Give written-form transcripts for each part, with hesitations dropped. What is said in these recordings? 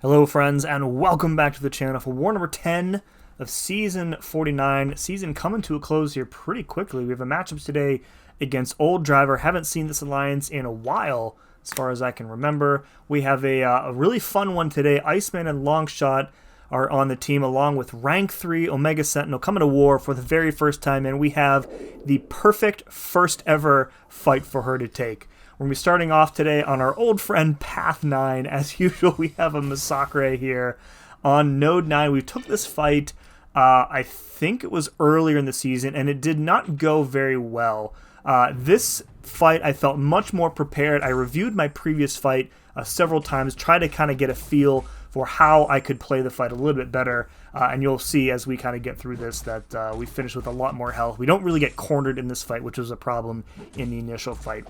Hello friends, and welcome back to the channel for war number 10 of Season 49. Season coming to a close here pretty quickly. We have a matchup today against Old Driver. Haven't seen this alliance in a while, as far as I can remember. We have a really fun one today. Iceman and Longshot are on the team, along with Rank 3 Omega Sentinel coming to war for the very first time, and we have the perfect first ever fight for her to take. We're going to be starting off today on our old friend Path 9. As usual, we have a MASACRE here on Node 9. We took this fight, I think it was earlier in the season, and it did not go very well. This fight, I felt much more prepared. I reviewed my previous fight several times, tried to kind of get a feel for how I could play the fight a little bit better, and you'll see as we kind of get through this that we finish with a lot more health. We don't really get cornered in this fight, which was a problem in the initial fight.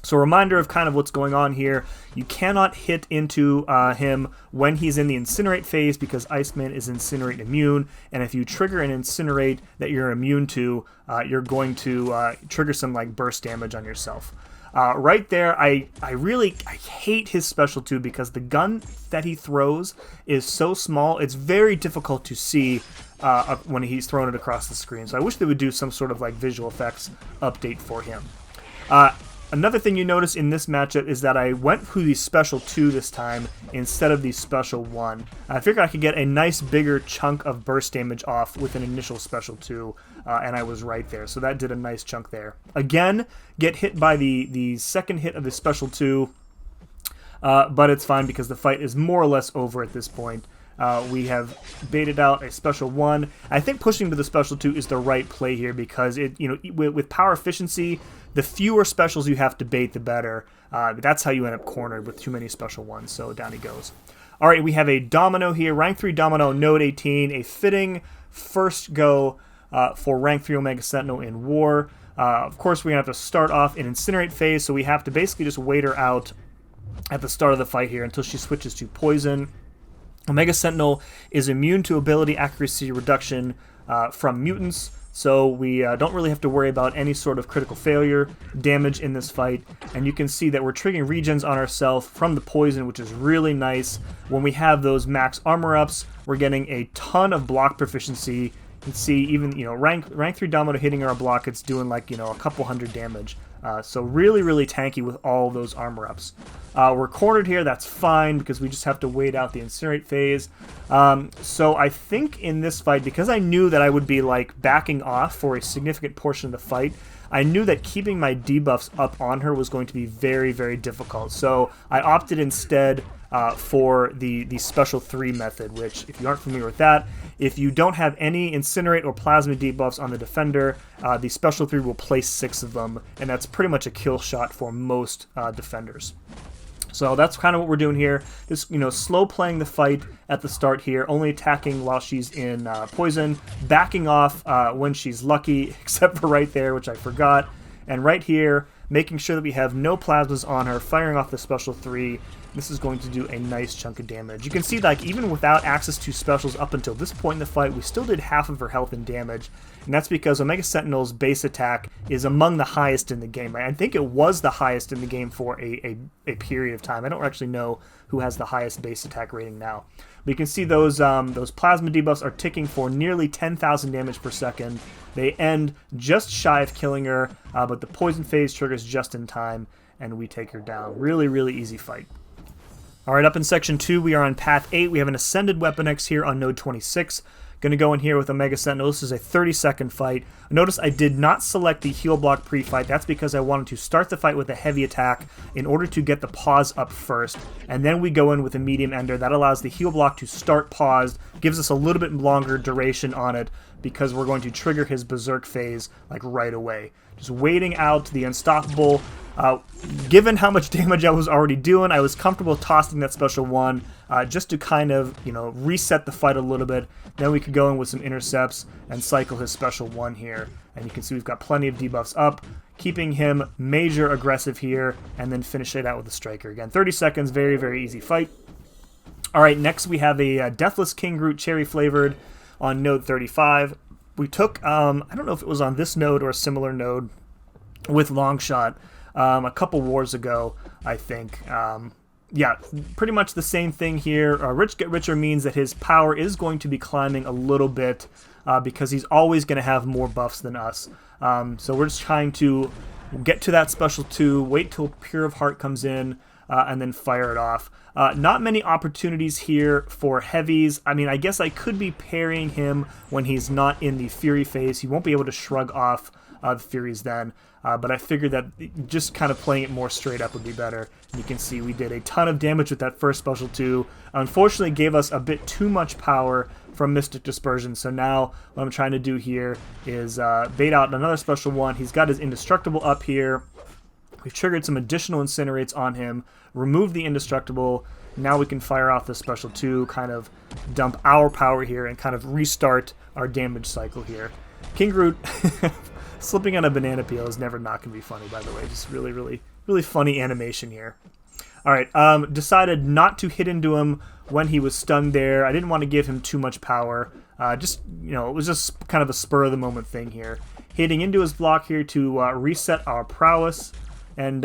So a reminder of kind of what's going on here. You cannot hit into him when he's in the Incinerate phase because Iceman is Incinerate immune, and if you trigger an Incinerate that you're immune to, you're going to trigger some like burst damage on yourself. Right there, I hate his special 2 because the gun that he throws is so small, it's very difficult to see when he's throwing it across the screen. So I wish they would do some sort of like visual effects update for him. Another thing you notice in this matchup is that I went for the special 2 this time instead of the special 1. I figured I could get a nice bigger chunk of burst damage off with an initial special 2, and I was right there. So that did a nice chunk there. Again, get hit by the second hit of the special 2, but it's fine because the fight is more or less over at this point. We have baited out a special 1. I think pushing to the special 2 is the right play here because with power efficiency, the fewer specials you have to bait, the better. That's how you end up cornered with too many special 1s, so down he goes. All right, we have a Domino here, Rank 3 Domino, Node 18, a fitting first go for Rank 3 Omega Sentinel in war. Of course, we're going to have to start off in Incinerate phase, so we have to basically just wait her out at the start of the fight here until she switches to Poison. Omega Sentinel is immune to ability accuracy reduction from mutants, so we don't really have to worry about any sort of critical failure damage in this fight. And you can see that we're triggering regens on ourselves from the poison, which is really nice. When we have those max armor ups, we're getting a ton of block proficiency. You can see even rank 3 Domino hitting our block, it's doing like a couple hundred damage. So really tanky with all those armor ups. We're cornered here, that's fine because we just have to wait out the Incinerate phase. So I think in this fight, because I knew that I would be like backing off for a significant portion of the fight, I knew that keeping my debuffs up on her was going to be very difficult. So I opted instead for the special 3 method, which if you aren't familiar with that, if you don't have any Incinerate or Plasma debuffs on the defender, the special 3 will place 6 of them, and that's pretty much a kill shot for most defenders. So that's kind of what we're doing here. Just slow playing the fight at the start here, only attacking while she's in poison, backing off when she's lucky, except for right there, which I forgot, and right here, making sure that we have no plasmas on her, firing off the special 3. This is going to do a nice chunk of damage. You can see that even without access to specials up until this point in the fight, we still did half of her health and damage, and that's because Omega Sentinel's base attack is among the highest in the game. I think it was the highest in the game for a period of time. I don't actually know who has the highest base attack rating now. But you can see those plasma debuffs are ticking for nearly 10,000 damage per second. They end just shy of killing her, but the poison phase triggers just in time, and we take her down. Really easy fight. Alright, up in Section 2, we are on Path 8. We have an Ascended Weapon X here on Node 26. Going to go in here with Omega Sentinel. This is a 30-second fight. Notice I did not select the heal block pre-fight. That's because I wanted to start the fight with a heavy attack in order to get the pause up first. And then we go in with a medium ender. That allows the heal block to start paused, gives us a little bit longer duration on it because we're going to trigger his Berserk phase like right away. Just waiting out the Unstoppable. Given how much damage I was already doing, I was comfortable tossing that special 1 just to kind of, reset the fight a little bit. Then we could go in with some intercepts and cycle his special 1 here. And you can see we've got plenty of debuffs up, keeping him major aggressive here, and then finish it out with a Striker. Again, 30 seconds, very easy fight. Alright, next we have a Deathless King Groot Cherry Flavored on Node 35. We took, I don't know if it was on this node or a similar node with Longshot a couple wars ago, I think. yeah, pretty much the same thing here. Rich Get Richer means that his power is going to be climbing a little bit because he's always going to have more buffs than us. So we're just trying to get to that special 2, wait till Pure of Heart comes in, and then fire it off. Not many opportunities here for heavies. I mean, I guess I could be parrying him when he's not in the Fury phase. He won't be able to shrug off the Furies then. But I figured that just kind of playing it more straight up would be better. You can see we did a ton of damage with that first special 2. Unfortunately, it gave us a bit too much power from Mystic Dispersion. So now what I'm trying to do here is bait out another special 1. He's got his Indestructible up here. We've triggered some additional Incinerates on him, removed the Indestructible. Now we can fire off the special 2, kind of dump our power here, and kind of restart our damage cycle here. King Groot slipping on a banana peel is never not going to be funny, by the way. Just really, really, really funny animation here. All right, decided not to hit into him when he was stunned there. I didn't want to give him too much power. Just, you know, it was just kind of a spur-of-the-moment thing here. Hitting into his block here to reset our prowess. And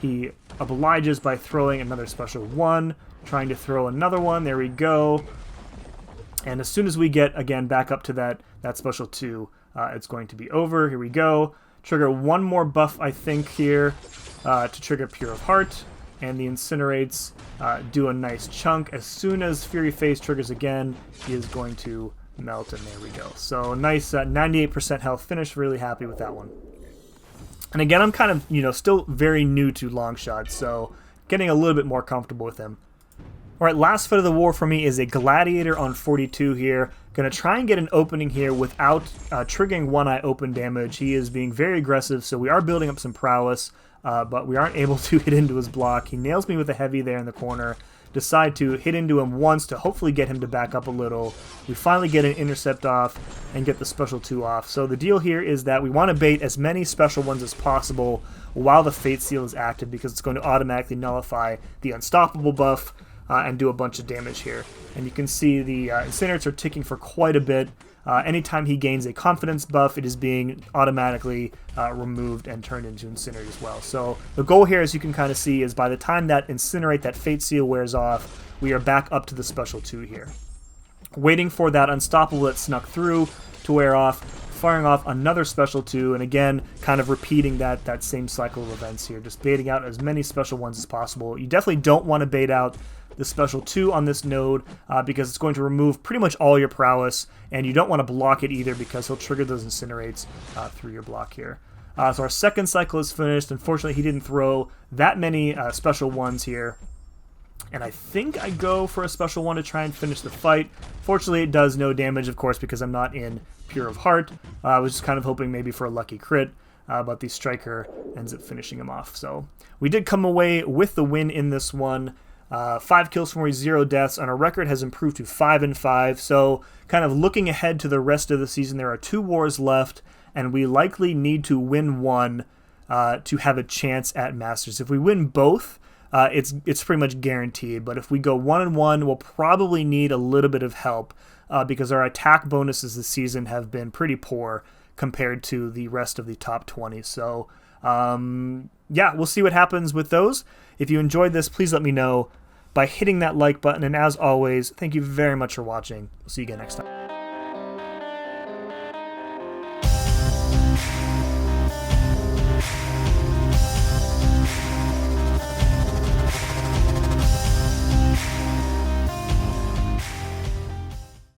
he obliges by throwing another special 1, trying to throw another one. There we go. And as soon as we get, again, back up to that special 2, it's going to be over. Here we go. Trigger one more buff, I think, here to trigger Pure of Heart. And the Incinerates do a nice chunk. As soon as Fury Phase triggers again, he is going to melt, and there we go. So nice 98% health finish. Really happy with that one. And again, I'm kind of, you know, still very new to Longshot, so getting a little bit more comfortable with him. All right, last foot of the war for me is a Gladiator on 42 here. Going to try and get an opening here without triggering one-eye open damage. He is being very aggressive, so we are building up some prowess, but we aren't able to hit into his block. He nails me with a heavy there in the corner. Decide to hit into him once to hopefully get him to back up a little. We finally get an intercept off and get the special 2 off. So the deal here is that we want to bait as many special ones as possible while the Fate Seal is active, because it's going to automatically nullify the Unstoppable buff and do a bunch of damage here. And you can see the Incinerates are ticking for quite a bit. Anytime he gains a confidence buff, it is being automatically removed and turned into Incinerate as well. So the goal here, as you can kind of see, is by the time that Incinerate, that Fate Seal wears off, we are back up to the special 2 here. Waiting for that Unstoppable that snuck through to wear off, firing off another special 2, and again, kind of repeating that same cycle of events here, just baiting out as many special ones as possible. You definitely don't want to bait out the special 2 on this node because it's going to remove pretty much all your prowess, and you don't want to block it either because he'll trigger those Incinerates through your block here. So our second cycle is finished. Unfortunately, he didn't throw that many special ones here, and I think I go for a special 1 to try and finish the fight. Fortunately, it does no damage, of course, because I'm not in Pure of Heart. I was just kind of hoping maybe for a lucky crit, but the Striker ends up finishing him off. So we did come away with the win in this one. 5 kills for 0 deaths, and our record has improved to 5-5. So kind of looking ahead to the rest of the season, there are 2 wars left, and we likely need to win one to have a chance at Masters. If we win both, it's pretty much guaranteed. But if we go 1-1, we'll probably need a little bit of help because our attack bonuses this season have been pretty poor compared to the rest of the top 20. So yeah, we'll see what happens with those. If you enjoyed this, please let me know by hitting that like button. And as always, thank you very much for watching. We'll see you again next time.